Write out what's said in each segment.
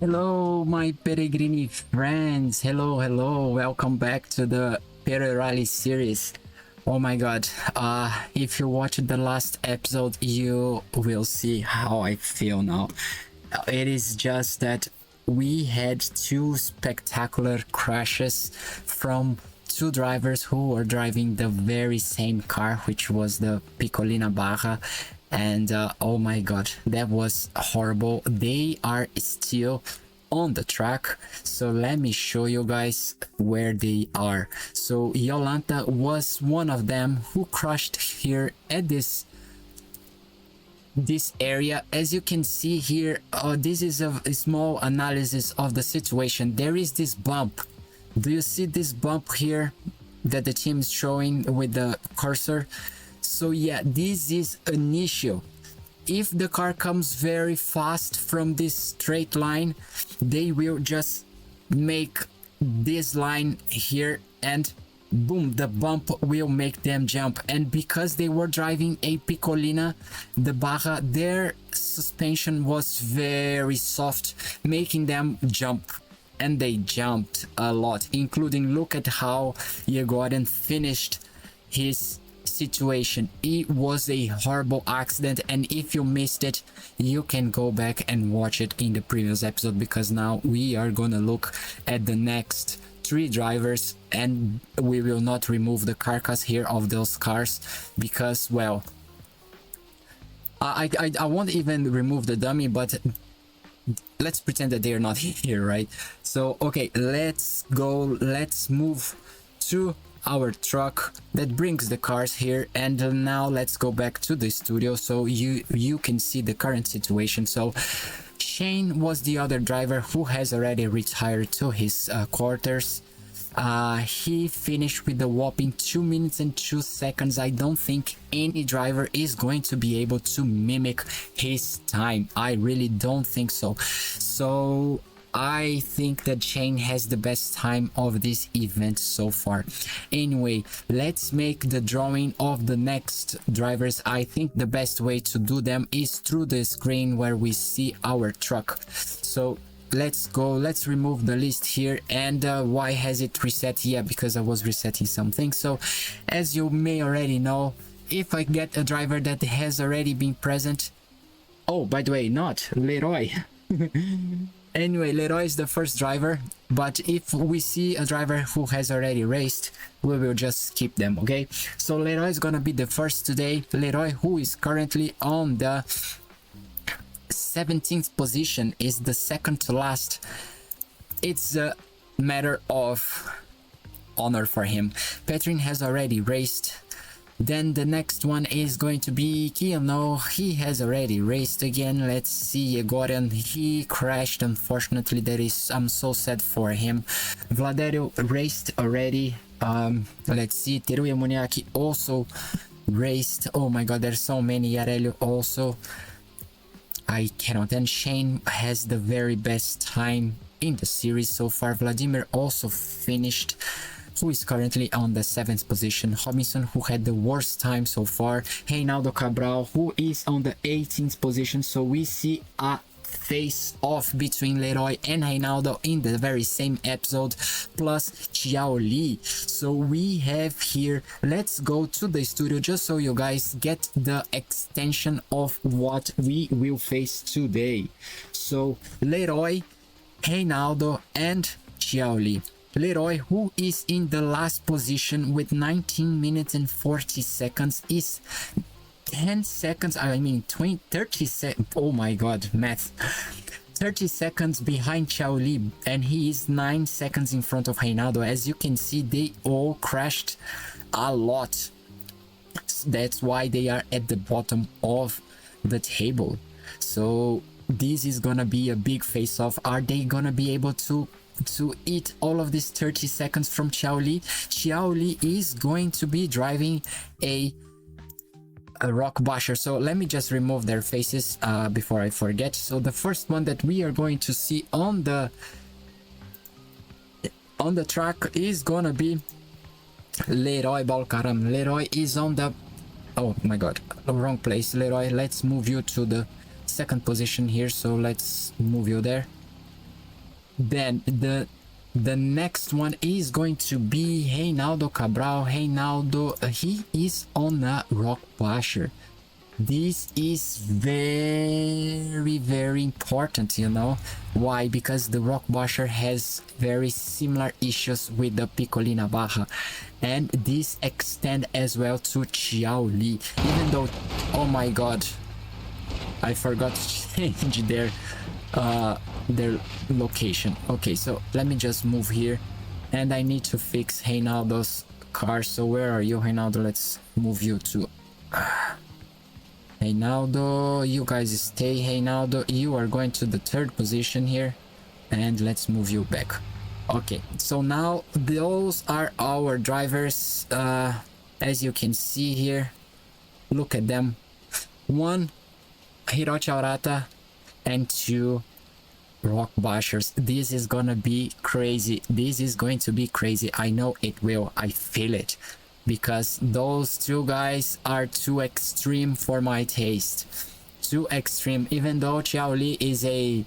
Hello, my Peregrini friends. Hello, hello. Welcome back to the PereRally series. Oh my god. If you watched the last episode, you will see how I feel now. It is just that we had two spectacular crashes from two drivers who were driving the very same car, which was the Piccolina Barra. And oh my god, that was horrible. They are still on the track, so let me show you guys where they are. So Yolanta was one of them who crashed here at this area. As you can see here, this is a small analysis of the situation. There is this bump. Do you see this bump here that the team is showing with the cursor? So yeah, this is an issue. If the car comes very fast from this straight line, they will just make this line here and boom, the bump will make them jump. And because they were driving a Piccolina, the Barra, their suspension was very soft, making them jump. And they jumped a lot, including, look at how Yegorin finished his situation. It was a horrible accident, and if you missed it, you can go back and watch it in the previous episode, because now we are gonna look at the next three drivers, and we will not remove the carcass here of those cars because, well, I won't even remove the dummy, but let's pretend that they are not here, right? So okay, let's go, let's move to our truck that brings the cars here, and now let's go back to the studio so you can see the current situation. So Shane was the other driver who has already retired to his quarters. He finished with a whopping 2 minutes and 2 seconds. I don't think any driver is going to be able to mimic his time. I really don't think so. So I think that Shane has the best time of this event so far. Anyway, let's make the drawing of the next drivers. I think the best way to do them is through the screen where we see our truck. So let's go, let's remove the list here. And why has it reset? Yeah, because I was resetting something. So as you may already know, if I get a driver that has already been present, oh, by the way, not Leroy. Anyway, Leroy is the first driver, but if we see a driver who has already raced, we will just skip them, okay? So Leroy is gonna be the first today. Leroy, who is currently on the 17th position, is the second to last. It's a matter of honor for him. Petrin has already raced. Then the next one is going to be Kiano. He has already raced again. Let's see, Goran, he crashed, unfortunately. I'm so sad for him. Vladerio raced already. Let's see, Teruya Muniaki also raced. Oh my god, there's so many. Yarelio also. I cannot. And Shane has the very best time in the series so far. Vladimir also finished, who is currently on the 7th position. Robinson, who had the worst time so far. Reinaldo Cabral, who is on the 18th position. So we see a face-off between Leroy and Reinaldo in the very same episode, plus Xiao Li. So we have here, let's go to the studio just so you guys get the extension of what we will face today. So Leroy, Reinaldo and Xiao Li. Leroy, who is in the last position with 19 minutes and 40 seconds, is 10 seconds, I mean 30 seconds, oh my god, math, 30 seconds behind Xiao Li, and he is 9 seconds in front of Reinaldo. As you can see, they all crashed a lot. That's why they are at the bottom of the table. So this is gonna be a big face-off. Are they gonna be able to eat all of these 30 seconds from Xiao Li? Xiao Li is going to be driving a rock basher. So let me just remove their faces before I forget. So the first one that we are going to see on the track is gonna be Leroy Balkaram. Leroy is on the, oh my god, wrong place. Leroy, let's move you to the second position here, so let's move you there. Then the next one is going to be Reinaldo Cabral. Reinaldo, he is on a rock basher. This is very important, you know. Why? Because the rock basher has very similar issues with the Picolina Baja, and this extend as well to Chiao Li. Even though, oh my god, I forgot to change their location. Okay, so let me just move here, and I need to fix Reinaldo's car. So where are you, Reinaldo? Let's move you to Reinaldo. You guys stay. Reinaldo, you are going to the third position here, and let's move you back. Okay, so now those are our drivers. As you can see here, look at them. 1 Hiroshi Arata and 2 rock bashers. This is gonna be crazy. This is going to be crazy. I know it will. I feel it, because those 2 guys are too extreme for my taste. Too extreme. Even though Chiao Li is a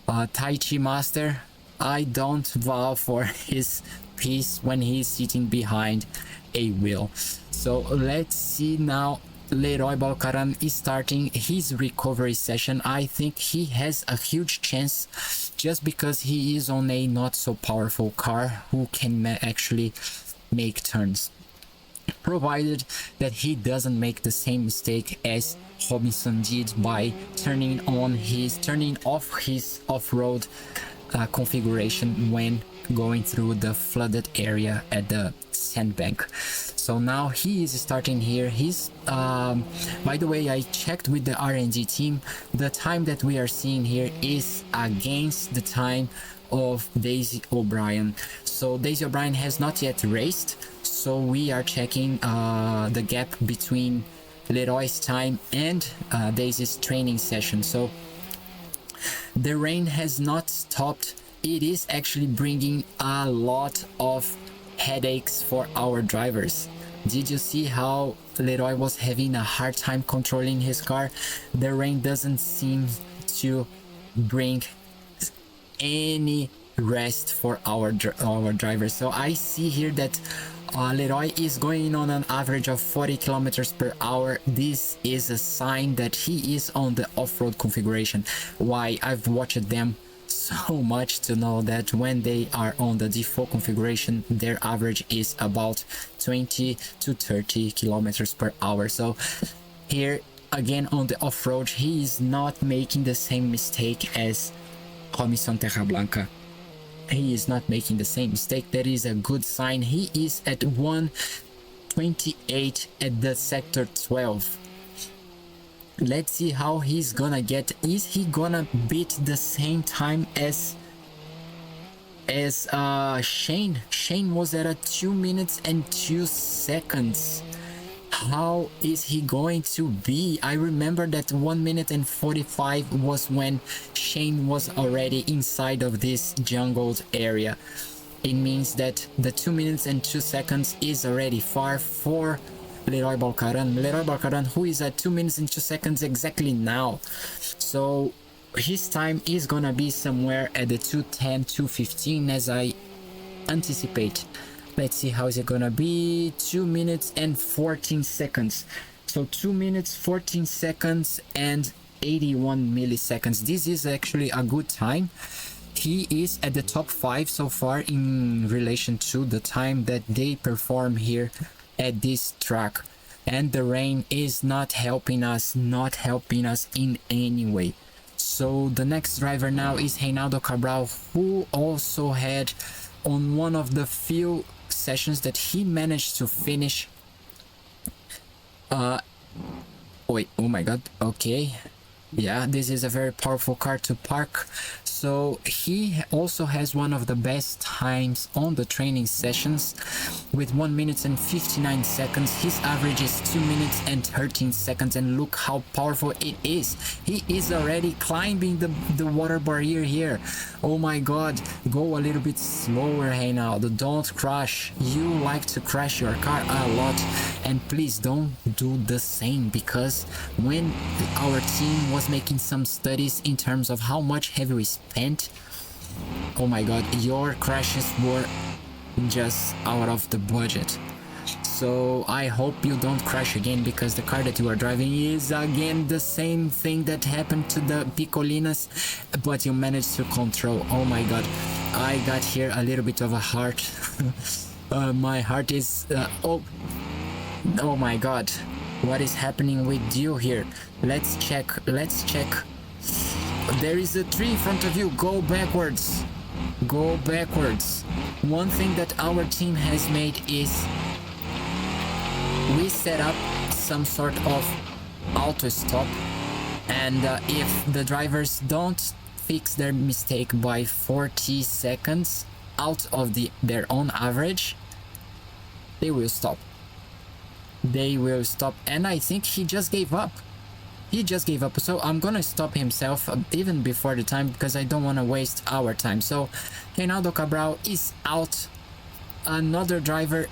Tai Chi master, I don't vow for his peace when he's sitting behind a wheel. So let's see now. Leroy Balcaran is starting his recovery session. I think he has a huge chance, just because he is on a not so powerful car who can actually make turns, provided that he doesn't make the same mistake as Robinson did by turning off his off-road configuration when going through the flooded area at the sandbank. So now he is starting here. He's by the way, I checked with the R&D team. The time that we are seeing here is against the time of Daisy O'Brien. So Daisy O'Brien has not yet raced, so we are checking the gap between Leroy's time and Daisy's training session. So the rain has not stopped. It is actually bringing a lot of headaches for our drivers. Did you see how Leroy was having a hard time controlling his car? The rain doesn't seem to bring any rest for our drivers. So I see here that Leroy is going on an average of 40 kilometers per hour. This is a sign that he is on the off-road configuration. Why? I've watched them so much to know that when they are on the default configuration, their average is about 20 to 30 kilometers per hour. So here again on the off-road, he is not making the same mistake as Robinson Terra Blanca. He is not making the same mistake. That is a good sign. He is at 1:28 at the sector 12. Let's see how he's gonna get. Is he gonna beat the same time as Shane? Shane was at a 2 minutes and 2 seconds. How is he going to be? I remember that 1 minute and 45 was when Shane was already inside of this jungled area. It means that the 2 minutes and 2 seconds is already far for Leroy Balcaran. Leroy Balcaran, who is at 2 minutes and 2 seconds exactly now. So his time is gonna be somewhere at the 2:10, 2:15 as I anticipate. Let's see how is it gonna be. 2 minutes and 14 seconds. So 2 minutes, 14 seconds and 81 milliseconds. This is actually a good time. He is at the top 5 so far in relation to the time that they perform here at this track. And the rain is not helping us in any way. So the next driver now is Reinaldo Cabral, who also had on one of the few sessions that he managed to finish. Wait, oh my god, okay. Yeah, this is a very powerful car to park. So he also has one of the best times on the training sessions with 1 minute and 59 seconds. His average is 2 minutes and 13 seconds, and look how powerful it is. He is already climbing the water barrier here. Oh my god, go a little bit slower, Reinaldo. Don't crash. You like to crash your car a lot, and please don't do the same, because when our team was making some studies in terms of how much have we spent, Oh my god, your crashes were just out of the budget. So I hope you don't crash again, because the car that you are driving is again the same thing that happened to the Picolinas, but you managed to control. Oh my god, I got here a little bit of a heart. My heart is oh my god, what is happening with you here? Let's check. There is a tree in front of you. Go backwards. One thing that our team has made is we set up some sort of auto stop, and if the drivers don't fix their mistake by 40 seconds out of their own average, they will stop. And I think he just gave up. So I'm gonna stop himself even before the time, because I don't want to waste our time. So Reinaldo Cabral is out. Another driver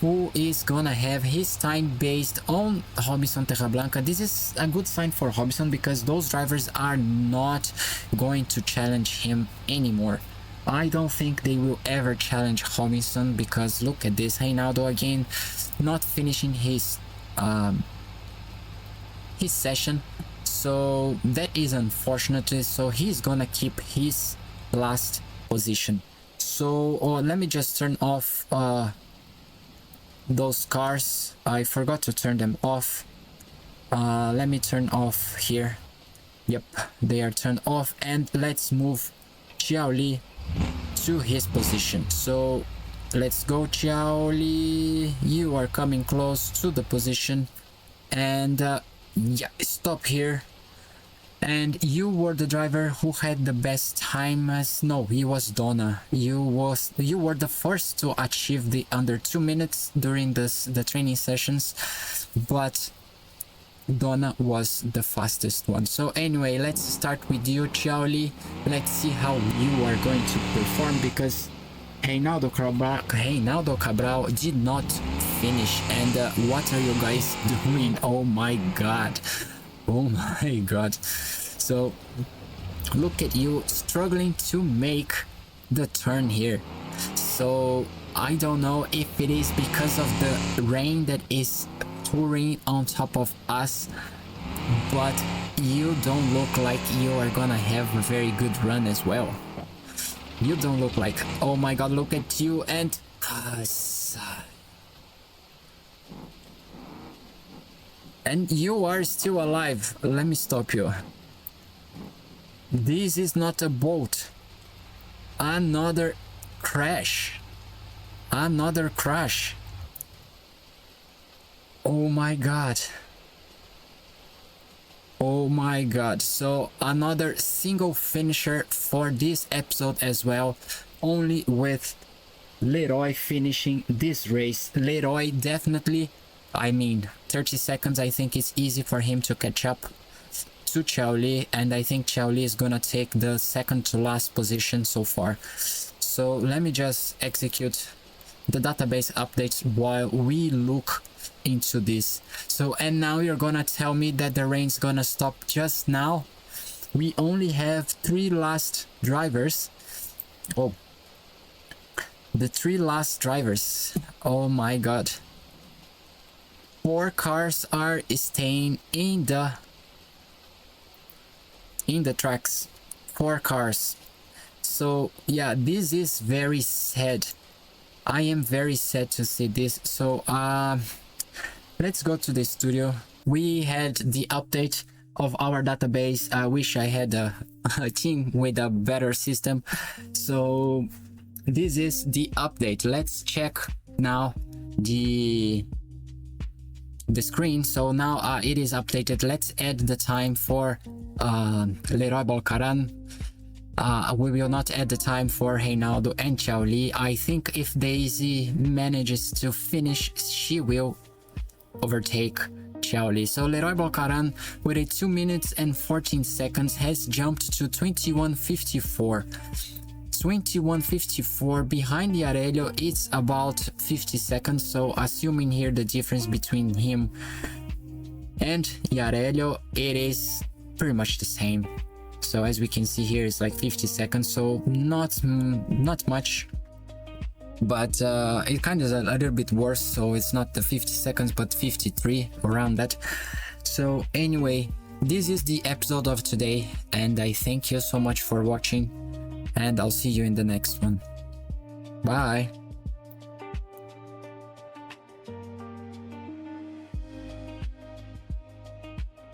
who is gonna have his time based on Robinson Terrablanca. This is a good sign for Robinson, because those drivers are not going to challenge him anymore. I don't think they will ever challenge Robinson, because look at this, Reinaldo again not finishing his session, so that is unfortunate. So he's gonna keep his last position. So let me just turn off those cars. I forgot to turn them off. Let me turn off here. Yep, they are turned off, and let's move Xiao Li to his position. So let's go, Xiao Li, you are coming close to the position, and yeah, stop here. And you were the driver who had the best time. No, it was Donna. You were the first to achieve the under 2 minutes during the training sessions, but Donna was the fastest one. So anyway, let's start with you, Xiao Li. Let's see how you are going to perform, because Reinaldo Cabral did not finish. And what are you guys doing? Oh my god. So look at you struggling to make the turn here. So I don't know if it is because of the rain that is pouring on top of us, but you don't look like you are gonna have a very good run as well. You don't look like. Oh my god, look at you. And you are still alive. Let me stop you. This is not a boat. Another crash. Oh my god. So another single finisher for this episode as well, only with Leroy finishing this race. Leroy definitely, 30 seconds, I think it's easy for him to catch up to Xiao Li, and I think Xiao Li is gonna take the second to last position so far. So let me just execute the database updates while we look into this. So, and now you're gonna tell me that the rain's gonna stop just now? We only have 3 last drivers. Oh, the 3 last drivers. Oh my god. 4 cars are staying in the tracks. 4 cars. So yeah, this is very sad. I am very sad to see this. So let's go to the studio. We had the update of our database. I wish I had a team with a better system. So this is the update. Let's check now the screen. So now it is updated. Let's add the time for Leroy Balcaran. We will not add the time for Reinaldo and Xiao Li. I think if Daisy manages to finish, she will overtake Xiao Li. So Leroy Balcaran with a 2 minutes and 14 seconds has jumped to 21:54. 21:54. Behind Yarelio, it's about 50 seconds. So assuming here the difference between him and Yarelio, it is pretty much the same. So as we can see here, it's like 50 seconds, so not much, but it kind of is a little bit worse, so it's not the 50 seconds but 53, around that. So anyway, this is the episode of today, and I thank you so much for watching, and I'll see you in the next one. Bye.